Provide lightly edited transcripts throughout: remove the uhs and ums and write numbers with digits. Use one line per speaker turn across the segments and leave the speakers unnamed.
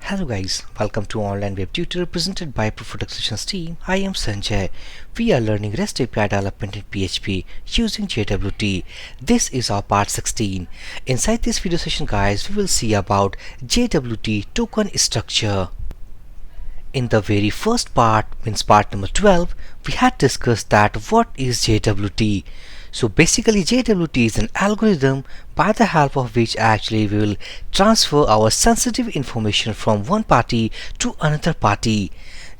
Hello guys, welcome to Online Web Tutor presented by Solutions team. I am Sanjay. We are learning REST API development in PHP using JWT. This is our part 16. Inside this video session guys, we will see about JWT token structure. In the very first part, means part number 12, we had discussed that what is JWT. So basically JWT is an algorithm by the help of which actually we will transfer our sensitive information from one party to another party.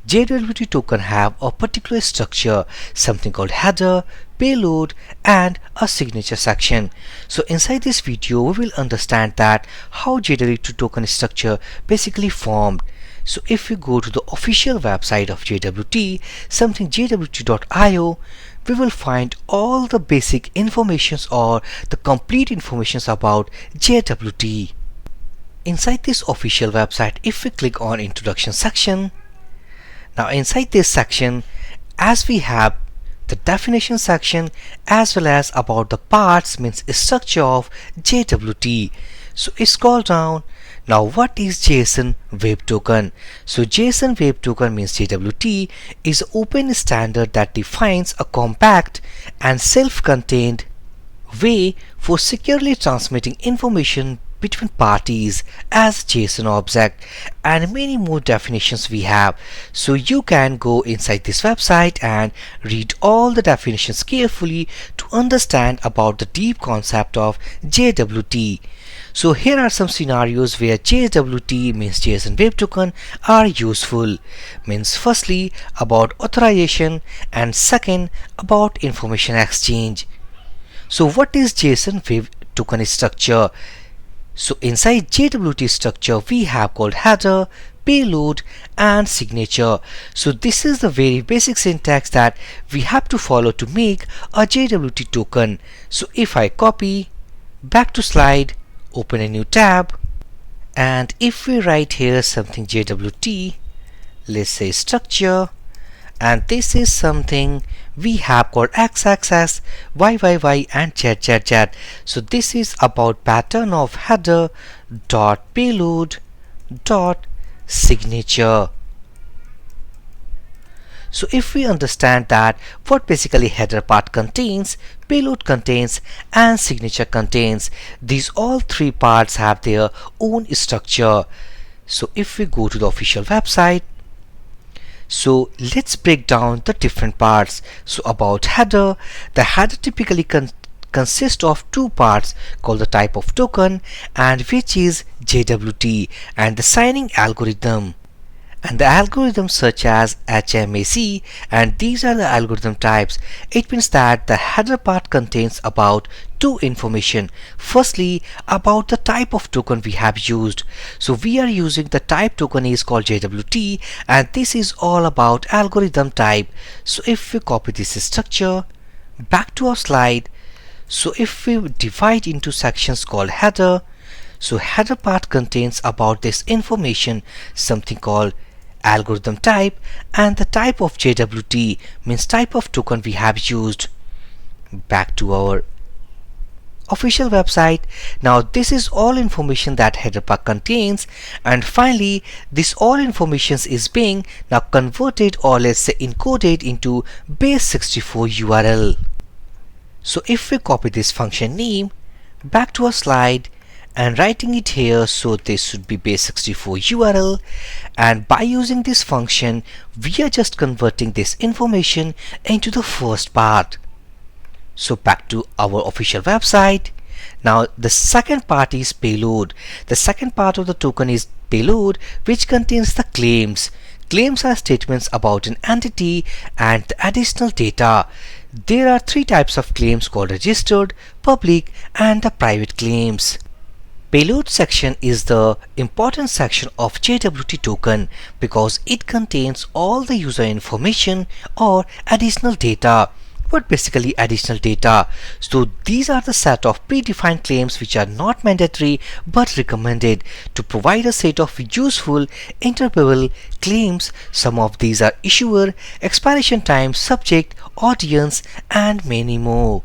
JWT token have a particular structure, something called header, payload and a signature section. So inside this video we will understand that how JWT token structure basically formed. So if we go to the official website of JWT, something jwt.io, we will find all the basic informations or the complete informations about JWT. Inside this official website, if we click on introduction section, now inside this section, as we have the definition section as well as about the parts means structure of JWT. So scroll down. Now what is JSON Web Token? So JSON Web Token means JWT is an open standard that defines a compact and self-contained way for securely transmitting information between parties as JSON object, and many more definitions we have. So you can go inside this website and read all the definitions carefully to understand about the deep concept of JWT. So here are some scenarios where JWT means JSON Web Token are useful. Means firstly about authorization and second about information exchange. So what is JSON Web Token structure? So inside JWT structure we have called header, payload and signature. So this is the very basic syntax that we have to follow to make a JWT token. So if I copy back to slide, open a new tab, and if we write here something JWT, let's say structure, and this is something we have called xxxxx, yyyyy and zzzzz. So this is about pattern of header dot payload dot signature. So if we understand that what basically header part contains, payload contains and signature contains, these all three parts have their own structure. So if we go to the official website, so let's break down the different parts. So about header, the header typically consists of two parts called the type of token and which is JWT and the signing algorithm. And the algorithms such as HMAC, and these are the algorithm types. It means that the header part contains about two information. Firstly about the type of token we have used. So we are using the type token is called JWT and this is all about algorithm type. So if we copy this structure back to our slide, so if we divide into sections called header, so header part contains about this information, something called algorithm type and the type of JWT means type of token we have used. Back to our official website. Now this is all information that header part contains, and finally this all information is being now converted or let's say encoded into base64 URL. So if we copy this function name back to our slide and writing it here, so this should be base64 URL, and by using this function we are just converting this information into the first part. So back to our official website. Now the second part is payload. The second part of the token is payload, which contains the claims. Claims are statements about an entity and the additional data. There are three types of claims called registered, public and the private claims. Payload section is the important section of JWT token because it contains all the user information or additional data. What basically additional data? So these are the set of predefined claims which are not mandatory but recommended to provide a set of useful interpretable claims. Some of these are issuer, expiration time, subject, audience and many more.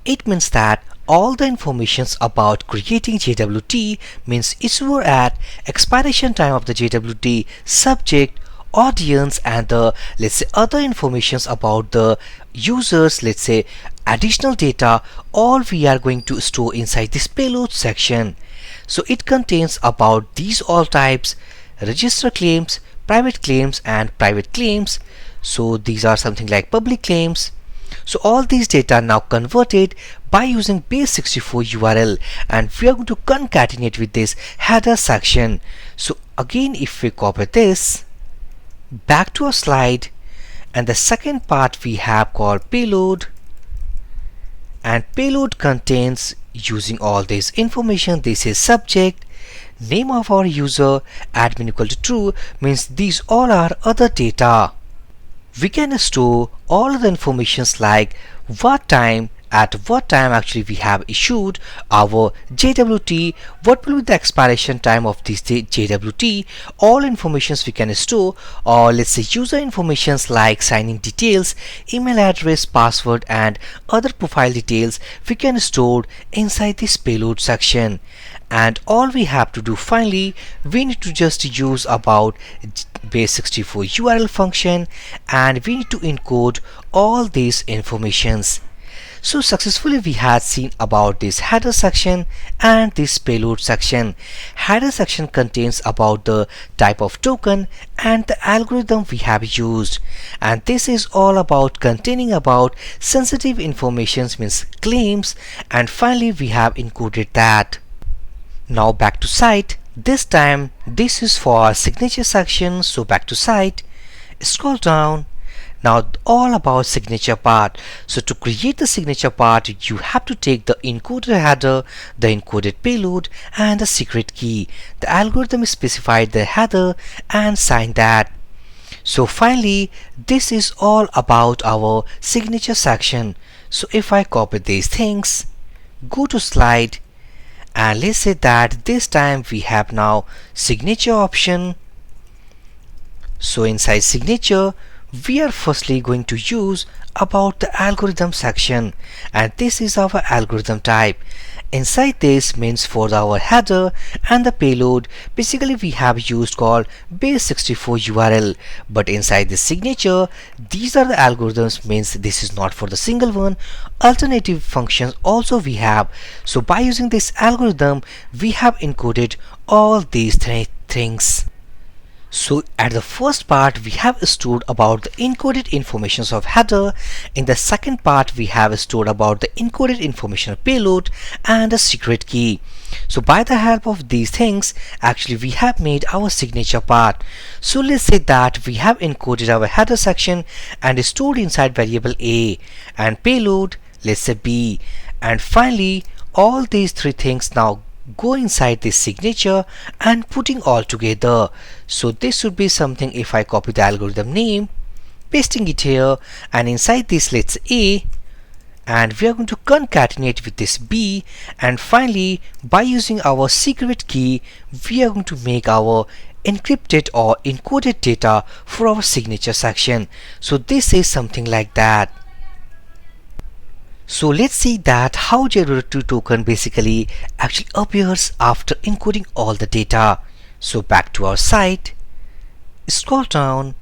It means that all the informations about creating JWT, means issuer at, expiration time of the JWT, subject, audience, and the, let's say, other informations about the users, let's say additional data, all we are going to store inside this payload section. So it contains about these all types: register claims, private claims, and private claims. So these are something like public claims. So all these data are now converted by using base64 URL, and we are going to concatenate with this header section. So again, if we copy this back to our slide, and the second part we have called payload, and payload contains using all this information. This is subject, name of our user, admin equal to true, means these all are other data. We can store all the informations like what time, at what time actually we have issued our JWT, what will be the expiration time of this JWT, all informations we can store, or let's say user informations like signing details, email address, password, and other profile details we can store inside this payload section. And all we have to do finally, we need to just use about base64 URL function, and we need to encode all these informations. So successfully we had seen about this header section and this payload section. Header section contains about the type of token and the algorithm we have used, and this is all about containing about sensitive informations, means claims, and finally we have encoded that. Now back to site. This time this is for our signature section. So back to site, scroll down. Now all about signature part. So to create the signature part, you have to take the encoded header, the encoded payload, and the secret key. The algorithm specified the header and sign that. So finally this is all about our signature section. So if I copy these things, go to slide, and let's say that this time we have now signature option. So inside signature we are firstly going to use about the algorithm section, and this is our algorithm type. Inside this means for our header and the payload, basically we have used called base64 URL, but inside the signature these are the algorithms, means this is not for the single one, alternative functions also we have. So by using this algorithm we have encoded all these things. So at the first part we have stored about the encoded informations of header. In the second part we have stored about the encoded information of payload and the secret key. So by the help of these things actually we have made our signature part. So let's say that we have encoded our header section and stored inside variable A, and payload, let's say B, and finally all these three things now go inside this signature and putting all together. So this should be something, if I copy the algorithm name, pasting it here, and inside this let's A, and we are going to concatenate with this B, and finally by using our secret key we are going to make our encrypted or encoded data for our signature section. So this is something like that. So let's see that how JWT token basically actually appears after encoding all the data. So back to our site, scroll down,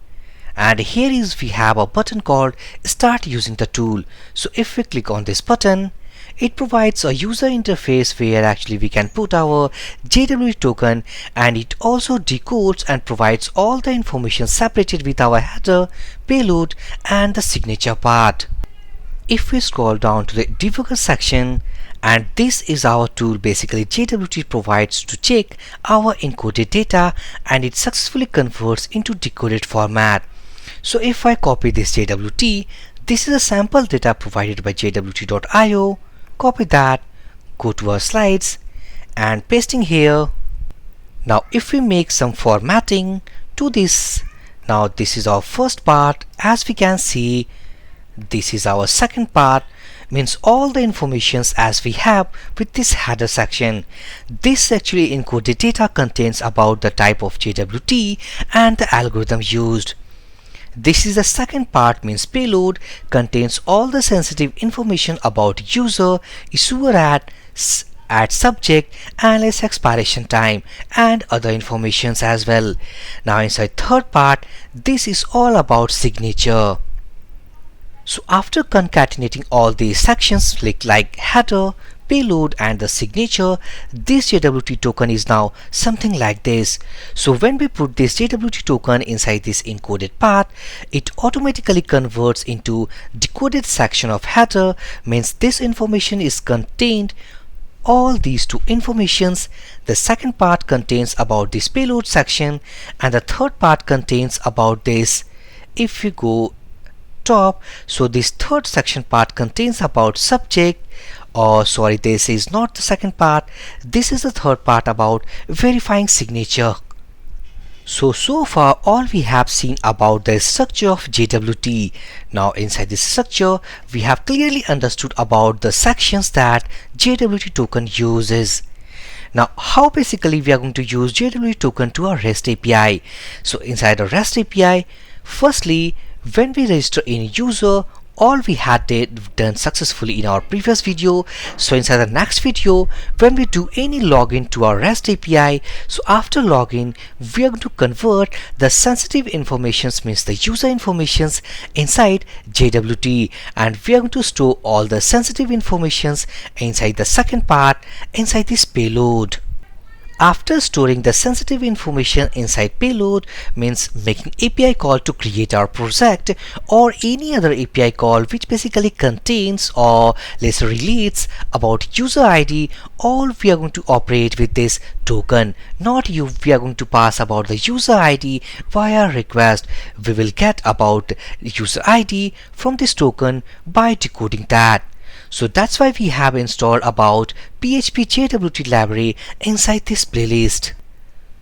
and here is we have a button called start using the tool. So if we click on this button, it provides a user interface where actually we can put our JWT token, and it also decodes and provides all the information separated with our header, payload, and the signature part. If we scroll down to the debugger section, and this is our tool basically JWT provides to check our encoded data, and it successfully converts into decoded format. So if I copy this JWT, this is a sample data provided by JWT.io, copy that, go to our slides and pasting here. Now if we make some formatting to this, now this is our first part. As we can see, this is our second part, means all the informations as we have with this header section. This actually encoded data contains about the type of JWT and the algorithm used. This is the second part, means payload contains all the sensitive information about user, issuer at subject, analyze expiration time, and other informations as well. Now inside third part, this is all about signature. So after concatenating all these sections like header, payload and the signature, this JWT token is now something like this. So when we put this JWT token inside this encoded path, it automatically converts into decoded section of header, means this information is contained all these two informations. The second part contains about this payload section and the third part contains about this. If you go top, so this third section part contains about subject, or sorry, this is not the second part, this is the third part about verifying signature. So far all we have seen about the structure of JWT. Now inside this structure we have clearly understood about the sections that JWT token uses. Now how basically we are going to use JWT token to our REST API. So inside a REST API, firstly when we register in user, all we had done successfully in our previous video. So inside the next video, when we do any login to our REST API, so after login we are going to convert the sensitive informations, means the user informations, inside JWT, and we are going to store all the sensitive informations inside the second part, inside this payload. After storing the sensitive information inside payload, means making API call to create our project or any other API call which basically contains or let's say relates about user ID, all we are going to operate with this token. Not we are going to pass about the user ID via request. We will get about user ID from this token by decoding that. So that's why we have installed about PHP JWT library inside this playlist.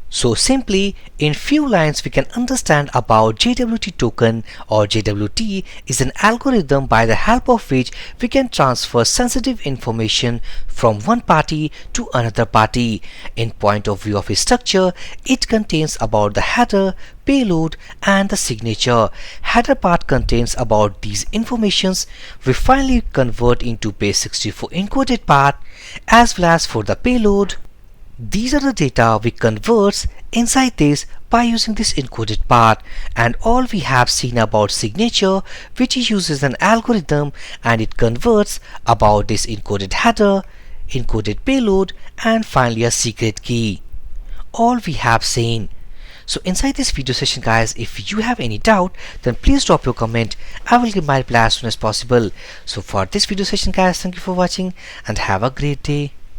So simply in few lines we can understand about JWT token, or JWT is an algorithm by the help of which we can transfer sensitive information from one party to another party. In point of view of its structure, it contains about the header, payload and the signature. Header part contains about these informations. We finally convert into base64 encoded part, as well as for the payload, these are the data we converts inside this by using this encoded part. And all we have seen about signature, which uses an algorithm and it converts about this encoded header, encoded payload and finally a secret key. All we have seen. So inside this video session guys, if you have any doubt, then please drop your comment. I will give my reply as soon as possible. So for this video session guys, thank you for watching and have a great day.